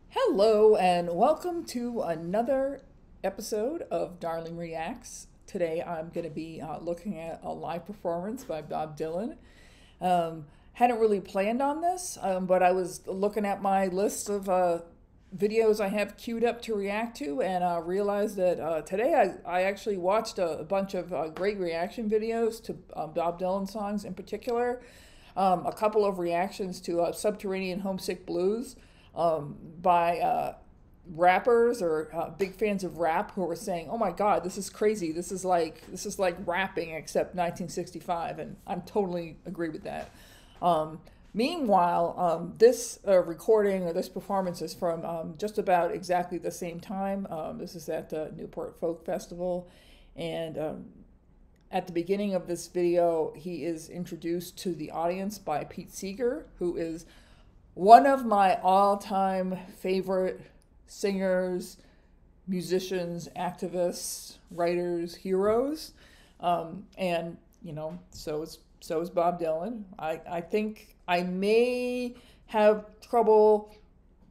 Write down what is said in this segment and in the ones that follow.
Hello and welcome to another episode of Darling Reacts. Today I'm going to be looking at a live performance by Bob Dylan. Hadn't really planned on this, but I was looking at my list of videos I have queued up to react to, and realized that today I actually watched a bunch of great reaction videos to Bob Dylan songs in particular. A couple of reactions to Subterranean Homesick Blues by rappers or big fans of rap who were saying, "Oh my God, this is crazy! This is like rapping except 1965," and I totally agree with that. Meanwhile, this recording or this performance is from just about exactly the same time. This is at the Newport Folk Festival, and at the beginning of this video, he is introduced to the audience by Pete Seeger, who is one of my all-time favorite singers, musicians, activists, writers, heroes, and you know, so is Bob Dylan. I think I may have trouble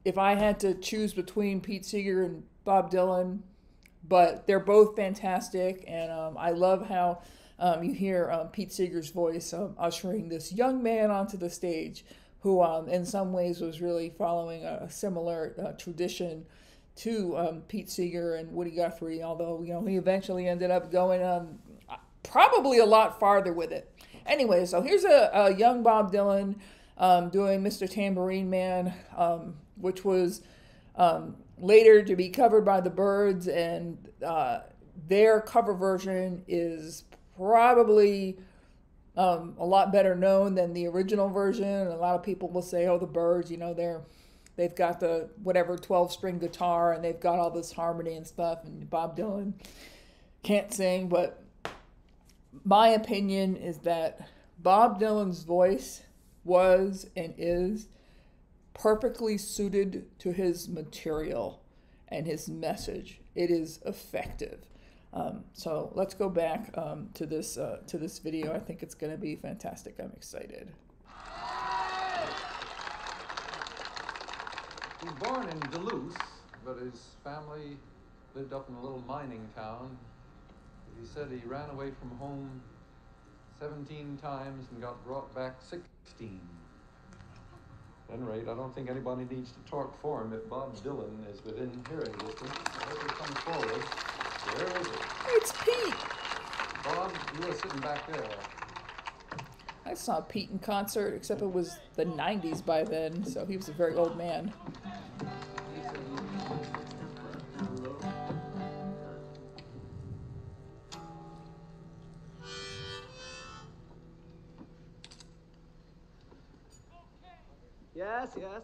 if I had to choose between Pete Seeger and Bob Dylan, but they're both fantastic, and I love how you hear Pete Seeger's voice ushering this young man onto the stage, who in some ways was really following a similar tradition to Pete Seeger and Woody Guthrie, although he eventually ended up going probably a lot farther with it. Anyway, so here's a young Bob Dylan doing Mr. Tambourine Man, which was later to be covered by the Byrds, and their cover version is probably a lot better known than the original version. And a lot of people will say, "Oh, the Byrds, they've got the whatever 12-string guitar and they've got all this harmony and stuff, and Bob Dylan can't sing." But my opinion is that Bob Dylan's voice was and is perfectly suited to his material and his message. It is effective. So let's go back to this video. I think it's going to be fantastic. I'm excited. He was born in Duluth, but his family lived up in a little mining town. He said he ran away from home 17 times and got brought back 16. At any rate, I don't think anybody needs to talk for him if Bob Dylan is within hearing distance. I hope he comes forward. Where is it? It's Pete. Bob, you were sitting back there. I saw Pete in concert, except it was the 90s by then, so he was a very old man. Yes, yes.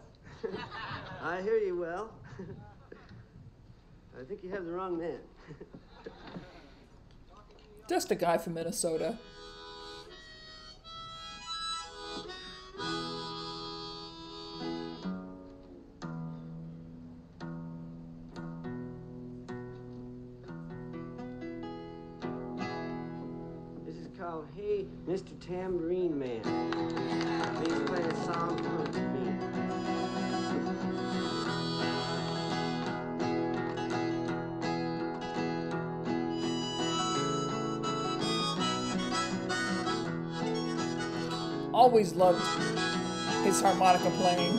I hear you well. I think you have the wrong man. Just a guy from Minnesota. This is called Hey, Mr. Tambourine Man. Please play a song for me. Always loved his harmonica playing.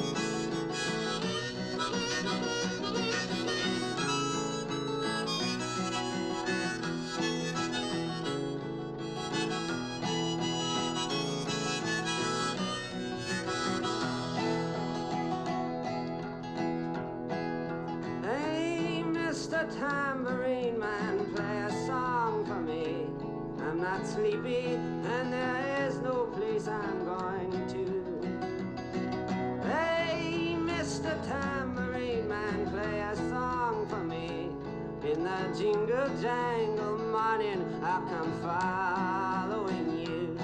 Hey, Mr. Tambourine Man, play a song for me. I'm not sleepy, and there is no place I'm going to. Hey, Mr. Tambourine Man, play a song for me. In the jingle jangle morning, I'll come following you.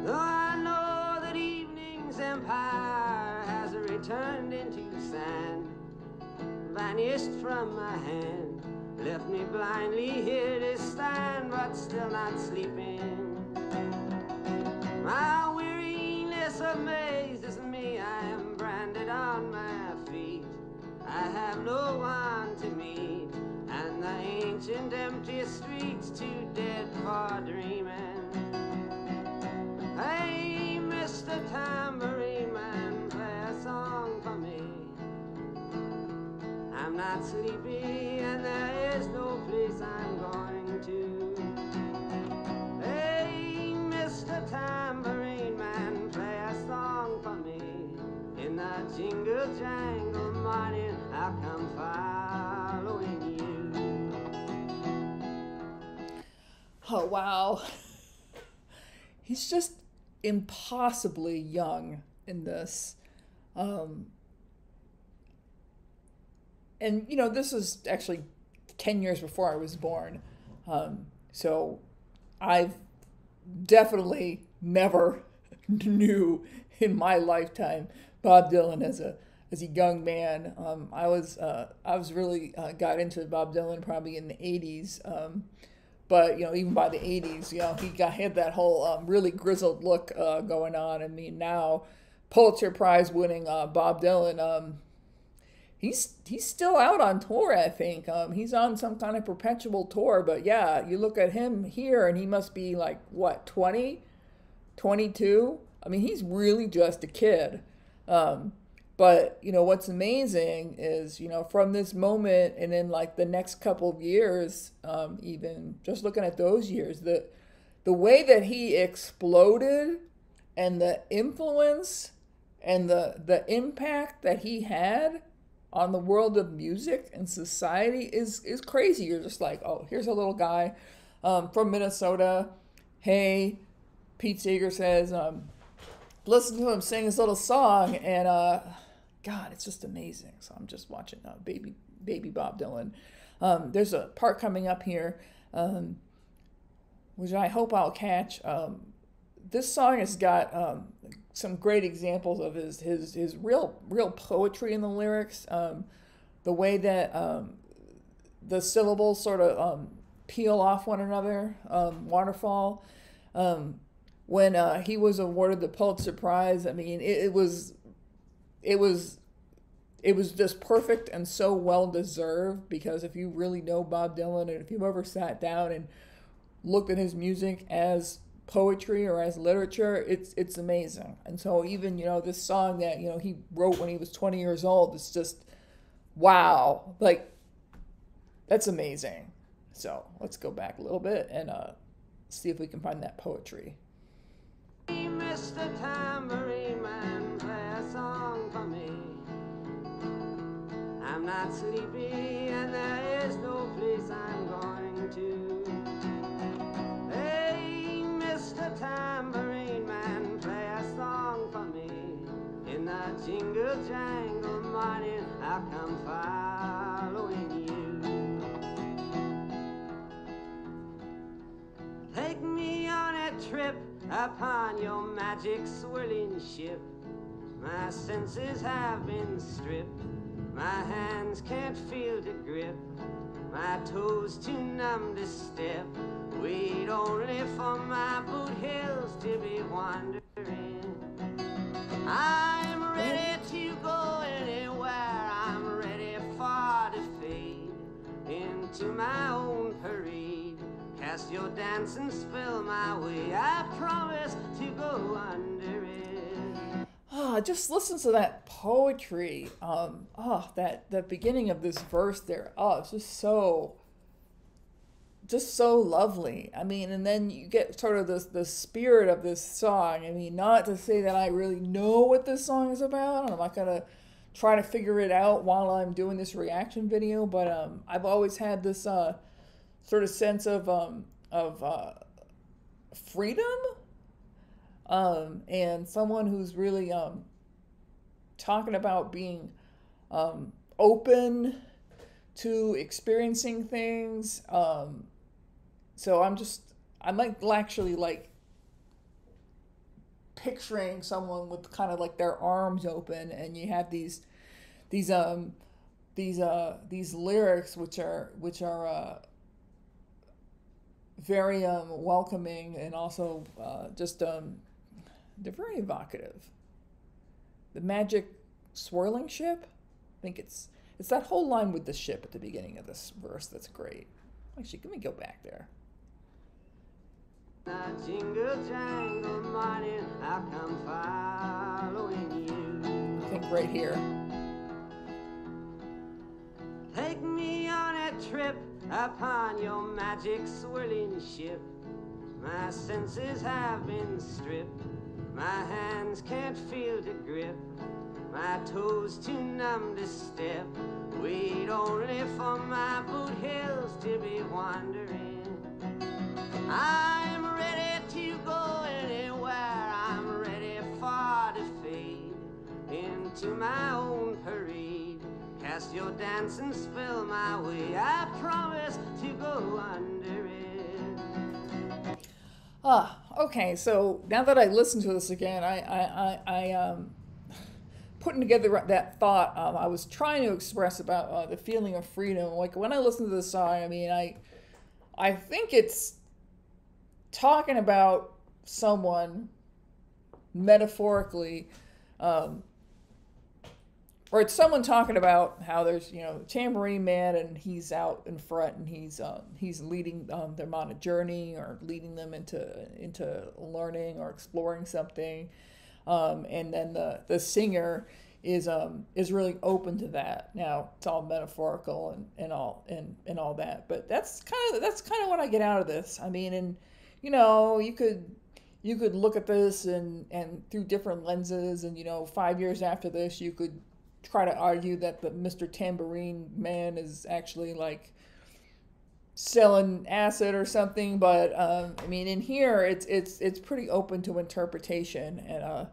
Though I know that evening's empire has returned into sand, vanished from my hand, left me blindly here to stand, but still not sleeping. My weariness amazes me. I am branded on my feet. I have no one to meet, and the ancient empty streets too dead for dreaming. Hey, Mr. Tambourine Man, play a song for me. I'm not sleepy, and there is no place I'm going to. Hey, Mr. Tambourine Man, play a song for me. In the jingle jangle morning, I'll come following you. Oh, wow. He's just impossibly young in this. And, you know, this was actually 10 years before I was born. So I've definitely never knew in my lifetime Bob Dylan as a young man. I was really got into Bob Dylan probably in the 80s. But, you know, even by the 80s, you know, had that whole really grizzled look going on. I mean, now Pulitzer Prize winning Bob Dylan, he's still out on tour, I think. He's on some kind of perpetual tour. But, yeah, you look at him here, and he must be like, what, 20, 22? I mean, he's really just a kid. But, you know, what's amazing is, you know, from this moment and in like the next couple of years, even just looking at those years, the way that he exploded and the influence and the impact that he had on the world of music and society is crazy. You're just like, oh, here's a little guy from Minnesota. Hey, Pete Seeger says, listen to him sing his little song, and God, it's just amazing. So I'm just watching baby Bob Dylan. There's a part coming up here, which I hope I'll catch. This song has got some great examples of his real poetry in the lyrics. The way that the syllables sort of peel off one another. Waterfall. When he was awarded the Pulitzer Prize, I mean, it was just perfect and so well deserved, because if you really know Bob Dylan, and if you've ever sat down and looked at his music as poetry or as literature, it's amazing. And so even, you know, this song that, you know, he wrote when he was 20 years old, it's just, wow, like, that's amazing. So let's go back a little bit and see if we can find that poetry. Mr. Tambourine Man, play a song for me. I'm not sleepy, and there is no place I'm going to. Hey, Mr. Tambourine Man, play a song for me. In the jingle jangle morning, I'll come following you. Take me on a trip upon your magic swirling ship. My senses have been stripped. My hands can't feel to grip. My toes too numb to step. Wait only for my boot heels to be wandering. I'm ready to go anywhere. I'm ready for to fade into my own parade. Cast your dancing spell my way. I promise to go under it. Just listen to that poetry. That beginning of this verse there. Oh, it's just so lovely. I mean, and then you get sort of the spirit of this song. I mean, not to say that I really know what this song is about. I'm not gonna try to figure it out while I'm doing this reaction video. But I've always had this sort of sense of freedom, and someone who's really talking about being open to experiencing things. So I'm actually like picturing someone with kind of like their arms open, and you have these these lyrics, which are very welcoming, and also they're very evocative. The magic swirling ship. I think it's that whole line with the ship at the beginning of this verse that's great. Actually, let me go back there. Jingle jangle morning, I'll come following you. I think right here. Take me on a trip upon your magic swirling ship. My senses have been stripped. My hands can't feel the grip. My toes too numb to step. Wait only for my boot heels to be wandering. I'm ready to go anywhere. I'm ready for to fade into my own parade. Cast your dancing spell my way. I promise to go under it. Okay, so now that I listened to this again, I putting together that thought I was trying to express about the feeling of freedom. Like when I listen to this song, I mean, I think it's talking about someone metaphorically, or it's someone talking about how there's, you know, the tambourine man, and he's out in front, and he's leading them on a journey, or leading them into learning or exploring something, and then the singer is really open to that. Now it's all metaphorical and all that, but that's kind of what I get out of this. I mean, and you know, you could look at this and through different lenses, and you know, 5 years after this, you could try to argue that the Mr. Tambourine Man is actually like selling acid or something, but I mean, in here it's pretty open to interpretation, and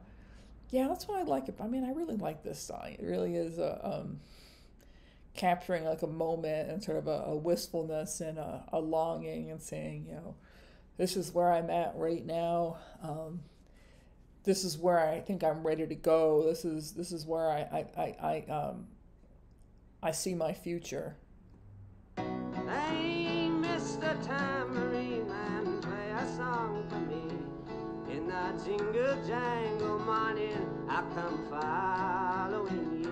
yeah, that's why I like it. I mean, I really like this song. It really is capturing like a moment and sort of a wistfulness and a longing, and saying, you know, this is where I'm at right now. This is where I think I'm ready to go. This is where I see my future. Hey, Mr. Tambourine Man, play a song for me. In the jingle jangle morning, I come following you.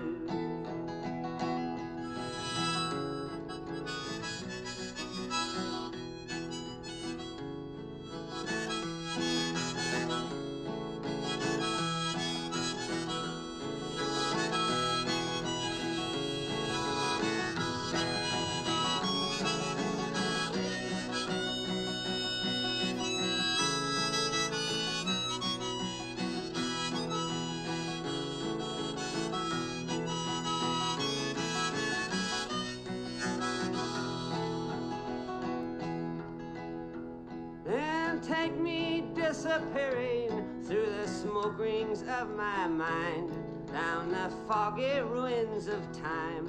Take me disappearing through the smoke rings of my mind, down the foggy ruins of time,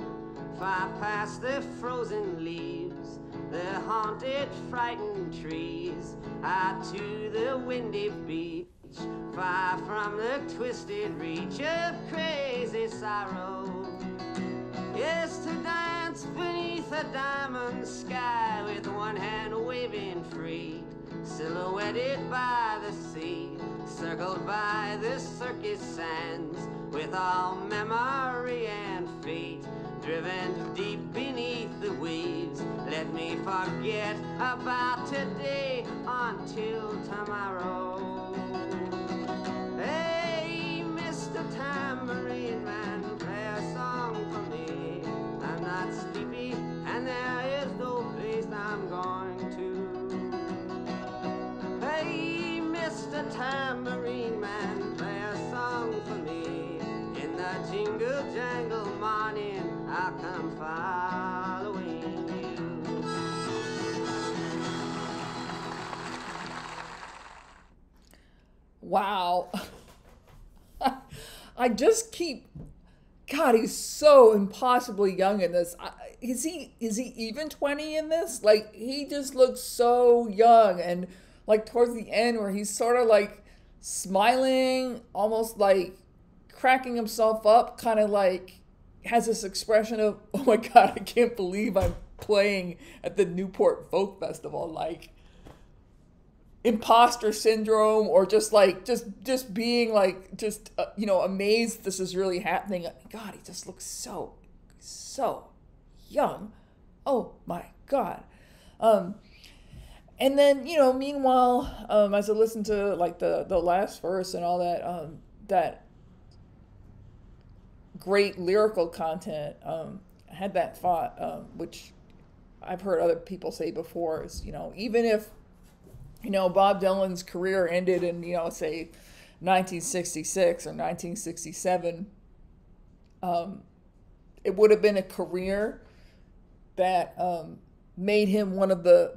far past the frozen leaves, the haunted, frightened trees, out to the windy beach, far from the twisted reach of crazy sorrow. Yes, to dance beneath a diamond sky with one hand waving free, silhouetted by the sea, circled by the circus sands, with all memory and fate driven deep beneath the waves. Let me forget about today until tomorrow. Hey, Mr. Tambourine Man, play a song for me. I'm not sleepy, and there is no place I'm going to. Hey, Mr. Tambourine Man, play a song for me. In the jingle jangle morning, I'll come following you. Wow. I just keep, God, he's so impossibly young in this. Is he even 20 in this? Like, he just looks so young, and like towards the end where he's sort of like smiling, almost like cracking himself up, kind of like has this expression of, oh my God, I can't believe I'm playing at the Newport Folk Festival, like imposter syndrome, or just like just being like just amazed this is really happening. God, he just looks so young. Oh my God. And then, meanwhile, as I listened to like the last verse and all that, that great lyrical content, I had that thought, which I've heard other people say before, is, even if, Bob Dylan's career ended in, say 1966 or 1967, it would have been a career that made him one of the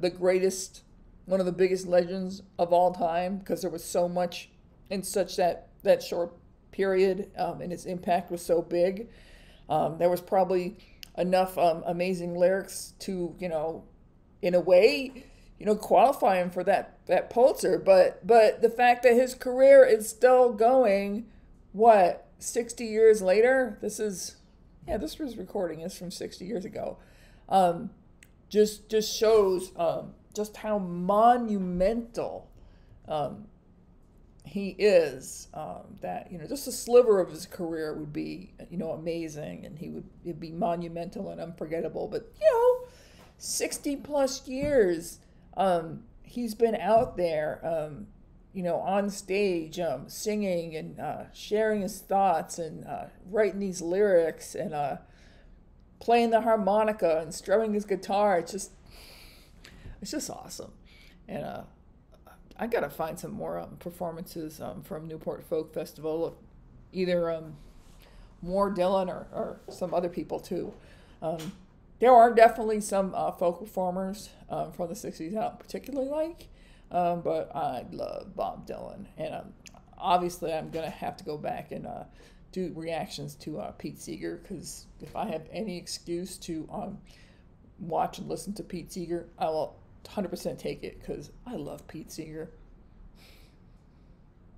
biggest legends of all time, because there was so much in such that short period, and its impact was so big. There was probably enough amazing lyrics to, in a way, qualify him for that Pulitzer. But the fact that his career is still going, 60 years later? This was recording is from 60 years ago. Just shows just how monumental he is. That just a sliver of his career would be amazing, and it'd be monumental and unforgettable. But 60 plus years he's been out there, on stage, singing and sharing his thoughts and writing these lyrics and playing the harmonica and strumming his guitar. It's just awesome. And I gotta find some more performances from Newport Folk Festival, either more Dylan or some other people too. There are definitely some folk performers from the 60s I don't particularly like, but I love Bob Dylan. And obviously I'm going to have to go back and do reactions to Pete Seeger, because if I have any excuse to watch and listen to Pete Seeger, I will 100% take it, because I love Pete Seeger.